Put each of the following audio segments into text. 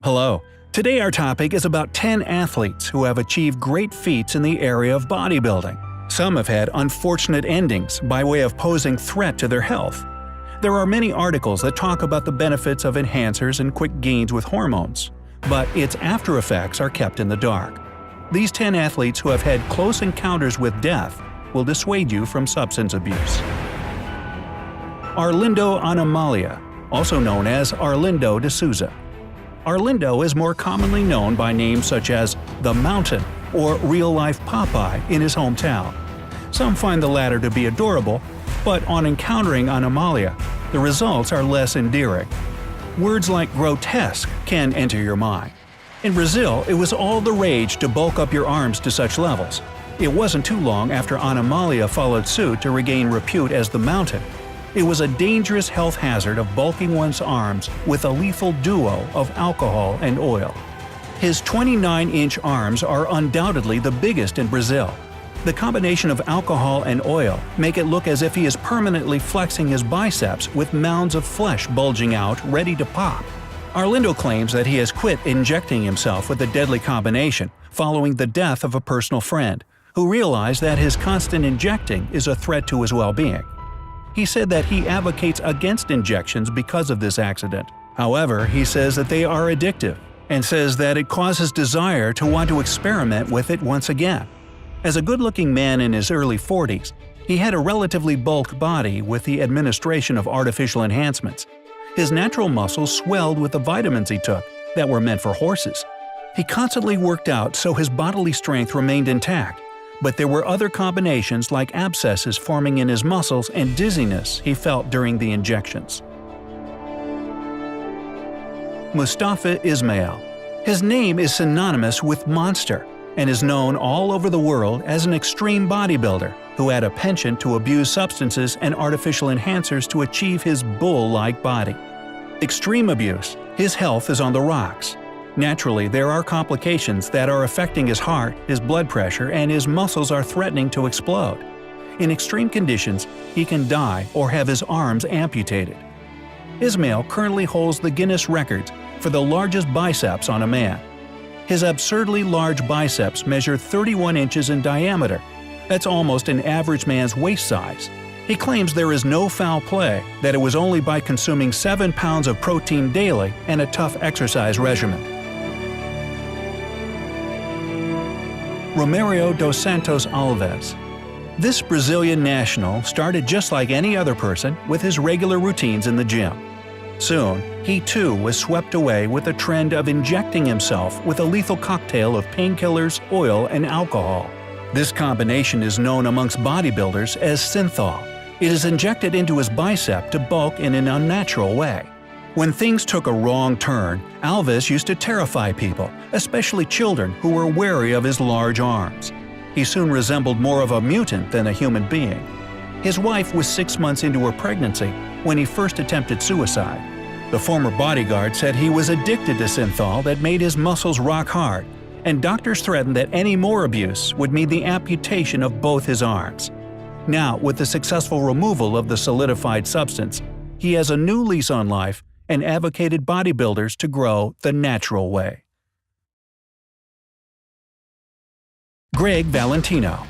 Hello. Today our topic is about 10 athletes who have achieved great feats in the area of bodybuilding. Some have had unfortunate endings by way of posing threat to their health. There are many articles that talk about the benefits of enhancers and quick gains with hormones, but its after effects are kept in the dark. These 10 athletes who have had close encounters with death will dissuade you from substance abuse. Arlindo Anomalia, also known as Arlindo de Souza. Arlindo is more commonly known by names such as The Mountain or real-life Popeye in his hometown. Some find the latter to be adorable, but on encountering Anomalia, the results are less endearing. Words like grotesque can enter your mind. In Brazil, it was all the rage to bulk up your arms to such levels. It wasn't too long after Anomalia followed suit to regain repute as The Mountain. It was a dangerous health hazard of bulking one's arms with a lethal duo of alcohol and oil. His 29-inch arms are undoubtedly the biggest in Brazil. The combination of alcohol and oil make it look as if he is permanently flexing his biceps with mounds of flesh bulging out ready to pop. Arlindo claims that he has quit injecting himself with the deadly combination following the death of a personal friend, who realized that his constant injecting is a threat to his well-being. He said that he advocates against injections because of this accident. However, he says that they are addictive, and says that it causes desire to want to experiment with it once again. As a good-looking man in his early 40s, he had a relatively bulked body with the administration of artificial enhancements. His natural muscles swelled with the vitamins he took that were meant for horses. He constantly worked out so his bodily strength remained intact, but there were other combinations like abscesses forming in his muscles and dizziness he felt during the injections. Mustafa Ismail. His name is synonymous with monster and is known all over the world as an extreme bodybuilder who had a penchant to abuse substances and artificial enhancers to achieve his bull-like body. Extreme abuse, his health is on the rocks. Naturally, there are complications that are affecting his heart, his blood pressure, and his muscles are threatening to explode. In extreme conditions, he can die or have his arms amputated. Ismail currently holds the Guinness records for the largest biceps on a man. His absurdly large biceps measure 31 inches in diameter. That's almost an average man's waist size. He claims there is no foul play, that it was only by consuming 7 pounds of protein daily and a tough exercise regimen. Romario dos Santos Alves. This Brazilian national started just like any other person with his regular routines in the gym. Soon, he too was swept away with the trend of injecting himself with a lethal cocktail of painkillers, oil, and alcohol. This combination is known amongst bodybuilders as synthol. It is injected into his bicep to bulk in an unnatural way. When things took a wrong turn, Alves used to terrify people, especially children who were wary of his large arms. He soon resembled more of a mutant than a human being. His wife was 6 months into her pregnancy when he first attempted suicide. The former bodyguard said he was addicted to synthol that made his muscles rock hard, and doctors threatened that any more abuse would mean the amputation of both his arms. Now, with the successful removal of the solidified substance, he has a new lease on life and advocated bodybuilders to grow the natural way. Greg Valentino.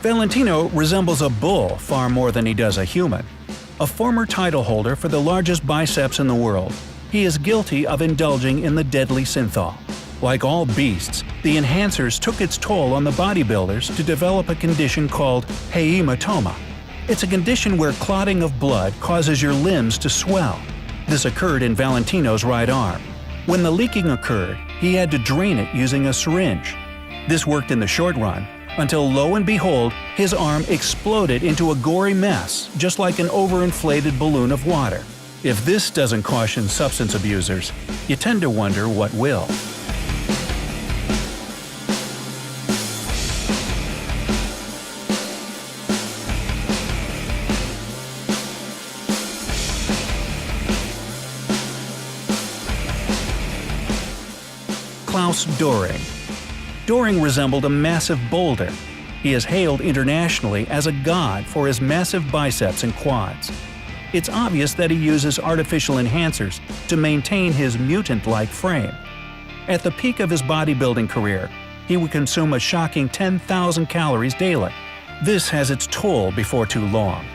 Valentino resembles a bull far more than he does a human. A former title holder for the largest biceps in the world, he is guilty of indulging in the deadly synthol. Like all beasts, the enhancers took its toll on the bodybuilders to develop a condition called hematoma. It's a condition where clotting of blood causes your limbs to swell. This occurred in Valentino's right arm. When the leaking occurred, he had to drain it using a syringe. This worked in the short run, until lo and behold, his arm exploded into a gory mess, just like an overinflated balloon of water. If this doesn't caution substance abusers, you tend to wonder what will. Klaus Doring. Doring resembled a massive boulder. He is hailed internationally as a god for his massive biceps and quads. It's obvious that he uses artificial enhancers to maintain his mutant-like frame. At the peak of his bodybuilding career, he would consume a shocking 10,000 calories daily. This has its toll before too long.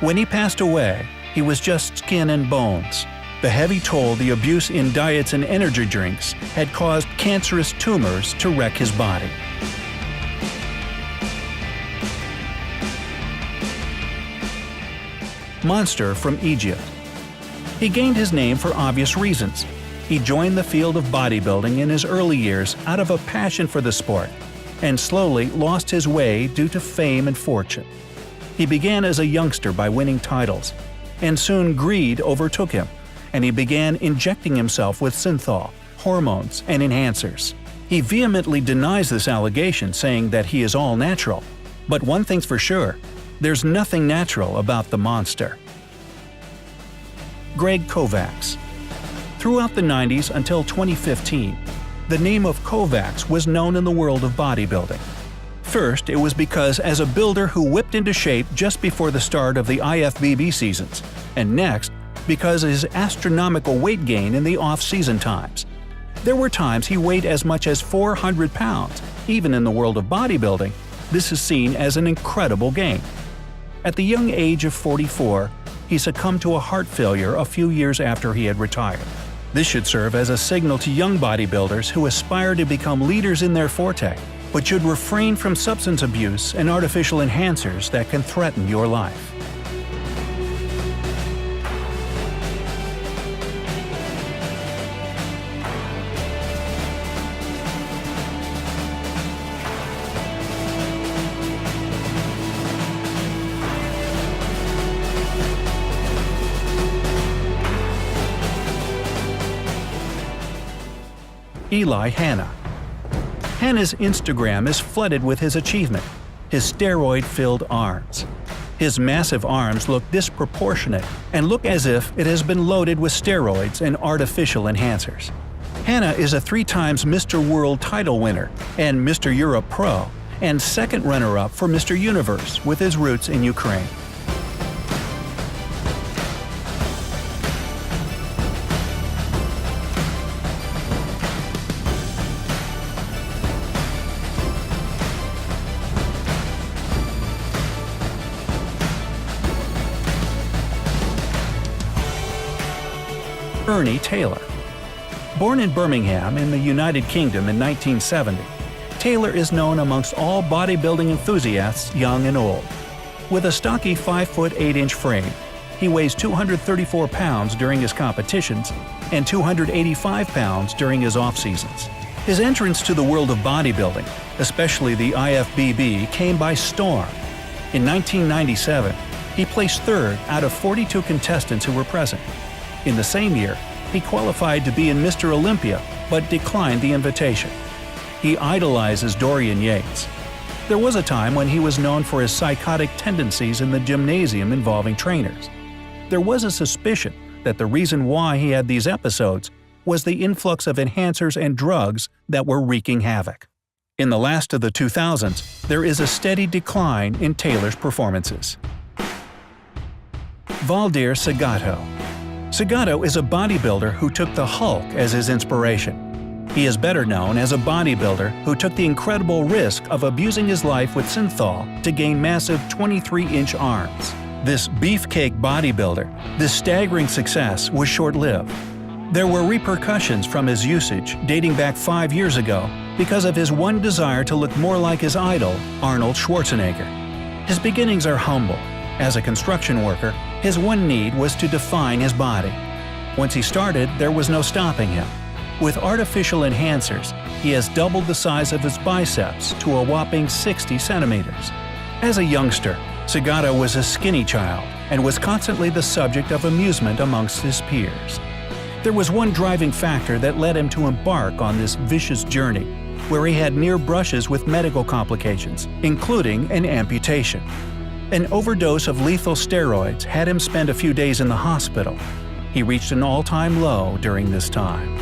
When he passed away, he was just skin and bones. The heavy toll the abuse in diets and energy drinks had caused cancerous tumors to wreck his body. Monster from Egypt. He gained his name for obvious reasons. He joined the field of bodybuilding in his early years out of a passion for the sport, and slowly lost his way due to fame and fortune. He began as a youngster by winning titles, and soon greed overtook him, and he began injecting himself with synthol, hormones, and enhancers. He vehemently denies this allegation, saying that he is all natural. But one thing's for sure, there's nothing natural about the monster. Greg Kovacs. Throughout the 90s until 2015, the name of Kovacs was known in the world of bodybuilding. First, it was because as a builder who whipped into shape just before the start of the IFBB seasons, and next, because of his astronomical weight gain in the off-season times. There were times he weighed as much as 400 pounds. Even in the world of bodybuilding, this is seen as an incredible gain. At the young age of 44, he succumbed to a heart failure a few years after he had retired. This should serve as a signal to young bodybuilders who aspire to become leaders in their forte, but should refrain from substance abuse and artificial enhancers that can threaten your life. Eli Hanna. Hanna's Instagram is flooded with his achievement, his steroid-filled arms. His massive arms look disproportionate and look as if it has been loaded with steroids and artificial enhancers. Hanna is a 3 times Mr. World title winner and Mr. Europe Pro, and second runner-up for Mr. Universe with his roots in Ukraine. Ernie Taylor. Born in Birmingham in the United Kingdom in 1970, Taylor is known amongst all bodybuilding enthusiasts young and old. With a stocky 5-foot 8-inch frame, he weighs 234 pounds during his competitions and 285 pounds during his off-seasons. His entrance to the world of bodybuilding, especially the IFBB, came by storm. In 1997, he placed 3rd out of 42 contestants who were present. In the same year, he qualified to be in Mr. Olympia, but declined the invitation. He idolizes Dorian Yates. There was a time when he was known for his psychotic tendencies in the gymnasium involving trainers. There was a suspicion that the reason why he had these episodes was the influx of enhancers and drugs that were wreaking havoc. In the last of the 2000s, there is a steady decline in Taylor's performances. Valdir Segato. Segato is a bodybuilder who took the Hulk as his inspiration. He is better known as a bodybuilder who took the incredible risk of abusing his life with synthol to gain massive 23-inch arms. This beefcake bodybuilder, this staggering success was short-lived. There were repercussions from his usage dating back 5 years ago because of his one desire to look more like his idol, Arnold Schwarzenegger. His beginnings are humble. As a construction worker, his one need was to define his body. Once he started, there was no stopping him. With artificial enhancers, he has doubled the size of his biceps to a whopping 60 centimeters. As a youngster, Segato was a skinny child and was constantly the subject of amusement amongst his peers. There was one driving factor that led him to embark on this vicious journey, where he had near brushes with medical complications, including an amputation. An overdose of lethal steroids had him spend a few days in the hospital. He reached an all-time low during this time.